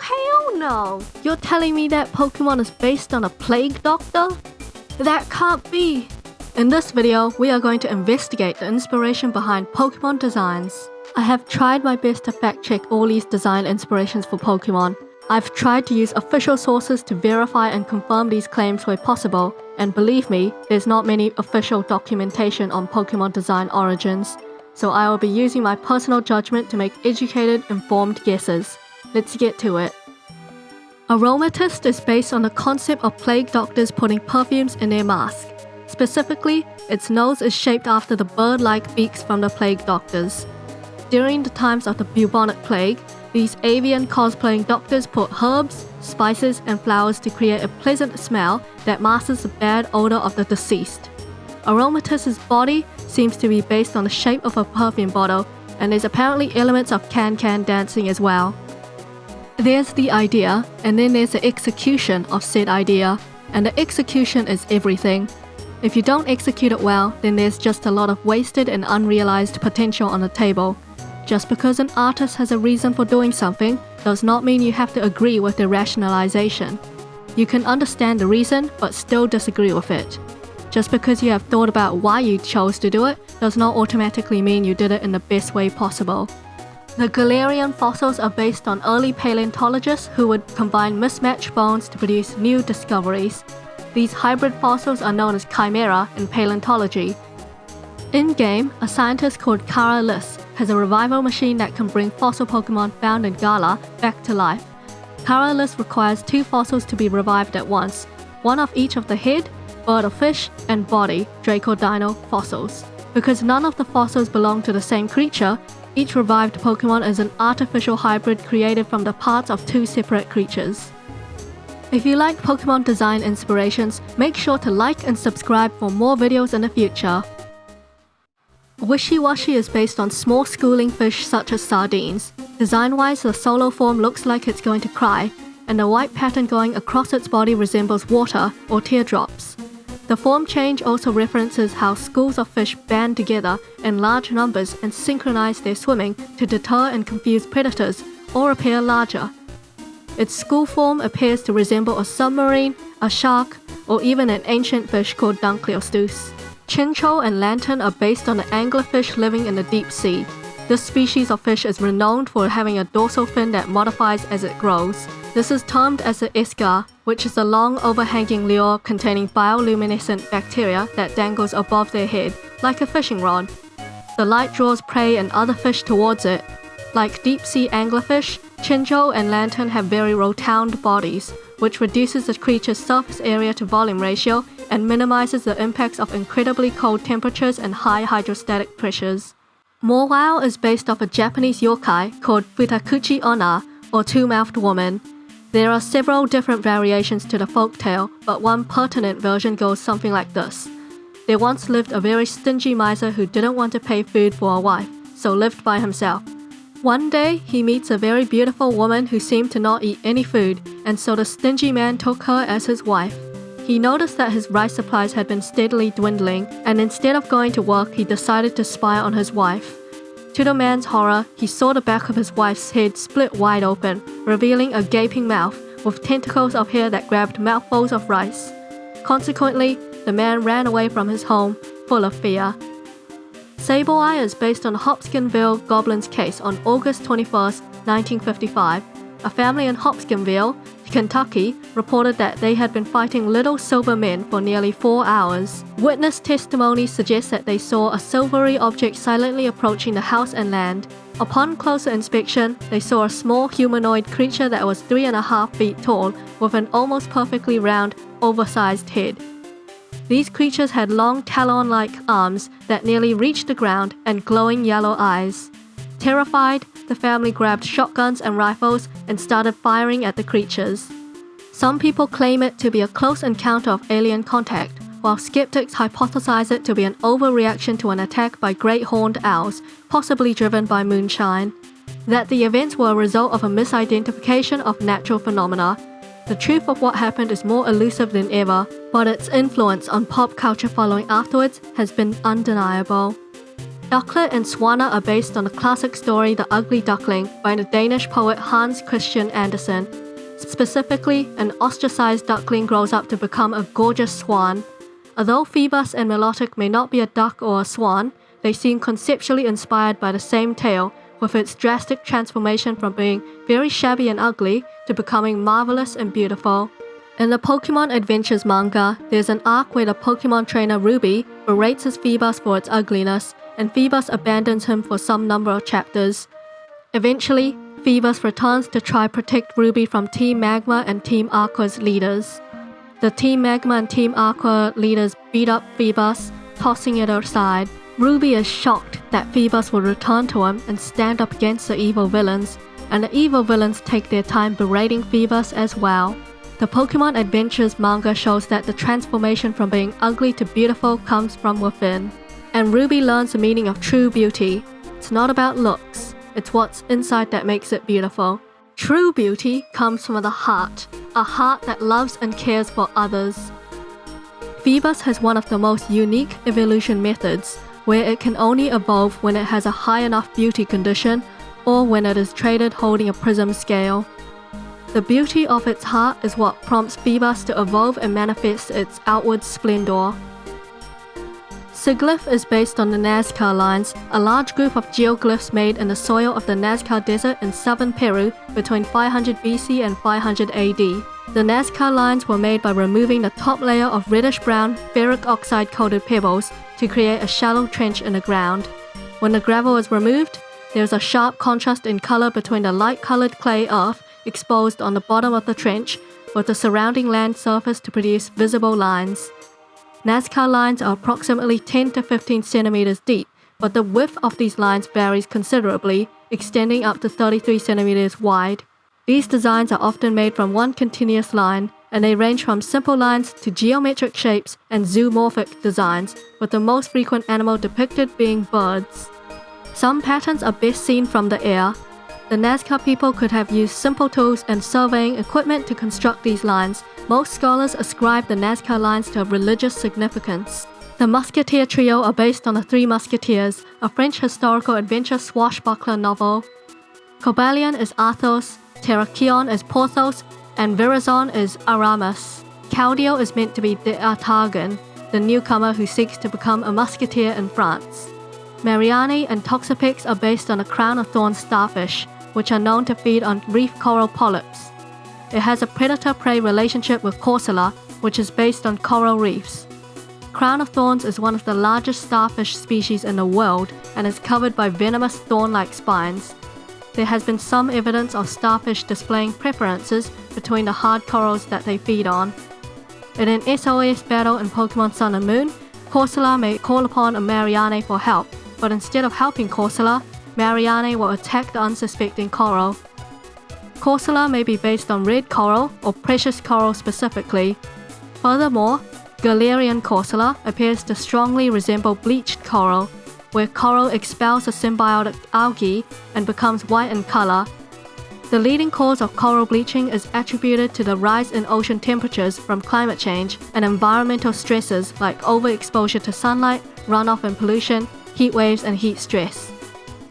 Oh hell no! You're telling me that Pokemon is based on a plague doctor? That can't be! In this video, we are going to investigate the inspiration behind Pokemon designs. I have tried my best to fact check all these design inspirations for Pokemon. I've tried to use official sources to verify and confirm these claims where possible, and believe me, there's not many official documentation on Pokemon design origins, so I will be using my personal judgment to make educated, informed guesses. Let's get to it. Aromatisse is based on the concept of plague doctors putting perfumes in their mask. Specifically, its nose is shaped after the bird-like beaks from the plague doctors. During the times of the bubonic plague, these avian cosplaying doctors put herbs, spices, and flowers to create a pleasant smell that masks the bad odor of the deceased. Aromatisse's body seems to be based on the shape of a perfume bottle, and there's apparently elements of can-can dancing as well. There's the idea, and then there's the execution of said idea, and the execution is everything. If you don't execute it well, then there's just a lot of wasted and unrealized potential on the table. Just because an artist has a reason for doing something does not mean you have to agree with their rationalization. You can understand the reason, but still disagree with it. Just because you have thought about why you chose to do it does not automatically mean you did it in the best way possible. The Galarian fossils are based on early paleontologists who would combine mismatched bones to produce new discoveries. These hybrid fossils are known as chimera in paleontology. In-game, a scientist called Karaliss has a revival machine that can bring fossil Pokemon found in Galar back to life. Karaliss requires 2 fossils to be revived at once, one of each of the head, bird or fish, and body, Draco-Dino fossils. Because none of the fossils belong to the same creature, each revived Pokemon is an artificial hybrid created from the parts of 2 separate creatures. If you like Pokemon design inspirations, make sure to like and subscribe for more videos in the future. Wishiwashi is based on small schooling fish such as sardines. Design-wise, the solo form looks like it's going to cry, and the white pattern going across its body resembles water or teardrops. The form change also references how schools of fish band together in large numbers and synchronize their swimming to deter and confuse predators or appear larger. Its school form appears to resemble a submarine, a shark, or even an ancient fish called Ducklett. Chinchou and Lanturn are based on the anglerfish living in the deep sea. This species of fish is renowned for having a dorsal fin that modifies as it grows. This is termed as the eschar, which is a long overhanging lure containing bioluminescent bacteria that dangles above their head, like a fishing rod. The light draws prey and other fish towards it. Like deep-sea anglerfish, Chinchou and Lanturn have very rotund bodies, which reduces the creature's surface area to volume ratio and minimizes the impacts of incredibly cold temperatures and high hydrostatic pressures. Mawile is based off a Japanese yokai called Futakuchi Onna, or Two-Mouthed Woman. There are several different variations to the folktale, but one pertinent version goes something like this. There once lived a very stingy miser who didn't want to pay food for a wife, so lived by himself. One day, he meets a very beautiful woman who seemed to not eat any food, and so the stingy man took her as his wife. He noticed that his rice supplies had been steadily dwindling, and instead of going to work, he decided to spy on his wife. To the man's horror, he saw the back of his wife's head split wide open, revealing a gaping mouth with tentacles of hair that grabbed mouthfuls of rice. Consequently, the man ran away from his home, full of fear. Sableye is based on Hopkinsville Goblin's case on August 21, 1955. A family in Hopkinsville, Kentucky, reported that they had been fighting little silver men for nearly 4 hours. Witness testimony suggests that they saw a silvery object silently approaching the house and land. Upon closer inspection, they saw a small humanoid creature that was 3.5 feet tall with an almost perfectly round, oversized head. These creatures had long talon-like arms that nearly reached the ground and glowing yellow eyes. Terrified, the family grabbed shotguns and rifles and started firing at the creatures. Some people claim it to be a close encounter of alien contact, while skeptics hypothesize it to be an overreaction to an attack by great horned owls, possibly driven by moonshine. That the events were a result of a misidentification of natural phenomena. The truth of what happened is more elusive than ever, but its influence on pop culture following afterwards has been undeniable. Ducklett and Swanna are based on the classic story The Ugly Duckling by the Danish poet Hans Christian Andersen. Specifically, an ostracized duckling grows up to become a gorgeous swan. Although Feebas and Milotic may not be a duck or a swan, they seem conceptually inspired by the same tale, with its drastic transformation from being very shabby and ugly to becoming marvelous and beautiful. In the Pokémon Adventures manga, there's an arc where the Pokémon trainer Ruby berates his Feebas for its ugliness, and Feebas abandons him for some number of chapters. Eventually, Feebas returns to try protect Ruby from Team Magma and Team Aqua's leaders. The Team Magma and Team Aqua leaders beat up Feebas, tossing it aside. Ruby is shocked that Feebas will return to him and stand up against the evil villains, and the evil villains take their time berating Feebas as well. The Pokémon Adventures manga shows that the transformation from being ugly to beautiful comes from within, and Ruby learns the meaning of true beauty. It's not about looks, it's what's inside that makes it beautiful. True beauty comes from the heart, a heart that loves and cares for others. Feebas has one of the most unique evolution methods, where it can only evolve when it has a high enough beauty condition or when it is traded holding a prism scale. The beauty of its heart is what prompts Feebas to evolve and manifest its outward splendor. Sigilyph is based on the Nazca lines, a large group of geoglyphs made in the soil of the Nazca Desert in southern Peru between 500 BC and 500 AD. The Nazca lines were made by removing the top layer of reddish-brown, ferric oxide-coated pebbles to create a shallow trench in the ground. When the gravel is removed, there is a sharp contrast in color between the light-colored clay earth exposed on the bottom of the trench with the surrounding land surface to produce visible lines. Nazca lines are approximately 10 to 15 centimeters deep, but the width of these lines varies considerably, extending up to 33 centimeters wide. These designs are often made from one continuous line, and they range from simple lines to geometric shapes and zoomorphic designs, with the most frequent animal depicted being birds. Some patterns are best seen from the air. The Nazca people could have used simple tools and surveying equipment to construct these lines. Most scholars ascribe the Nazca lines to religious significance. The Musketeer trio are based on the Three Musketeers, a French historical adventure swashbuckler novel. Cobalion is Athos, Terrakion is Porthos, and Virizion is Aramis. Caudio is meant to be D'Artagnan, the newcomer who seeks to become a musketeer in France. Mareanie and Toxapex are based on a crown of thorns starfish, which are known to feed on reef coral polyps. It has a predator-prey relationship with Corsola, which is based on coral reefs. Crown of thorns is one of the largest starfish species in the world and is covered by venomous thorn-like spines. There has been some evidence of starfish displaying preferences between the hard corals that they feed on. In an SOS battle in Pokémon Sun and Moon, Corsola may call upon a Mareanie for help, but instead of helping Corsola, Mareanie will attack the unsuspecting coral. Corsola may be based on red coral or precious coral specifically. Furthermore, Galarian Corsola appears to strongly resemble bleached coral, where coral expels a symbiotic algae and becomes white in color. The leading cause of coral bleaching is attributed to the rise in ocean temperatures from climate change and environmental stresses like overexposure to sunlight, runoff and pollution, heat waves and heat stress.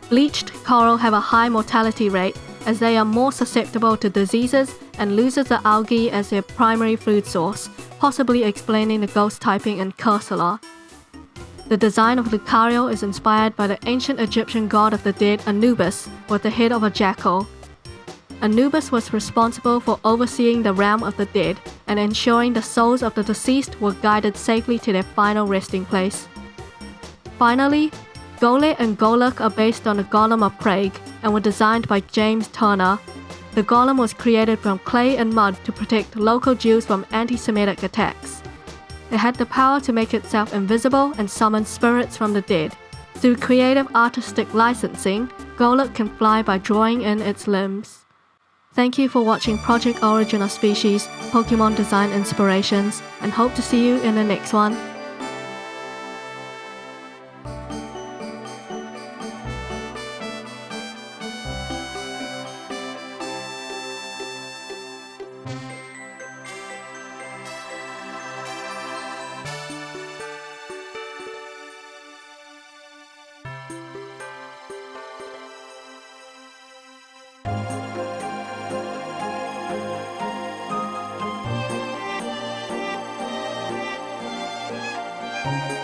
Bleached coral have a high mortality rate as they are more susceptible to diseases and loses the algae as their primary food source, possibly explaining the ghost typing in Cursola. The design of Lucario is inspired by the ancient Egyptian god of the dead Anubis with the head of a jackal. Anubis was responsible for overseeing the realm of the dead and ensuring the souls of the deceased were guided safely to their final resting place. Finally, Golett and Golurk are based on the Golem of Prague and were designed by James Turner. The golem was created from clay and mud to protect local Jews from anti-Semitic attacks. It had the power to make itself invisible and summon spirits from the dead. Through creative artistic licensing, Golett can fly by drawing in its limbs. Thank you for watching Project Origin of Species, Pokémon Design Inspirations, and hope to see you in the next one. Bye.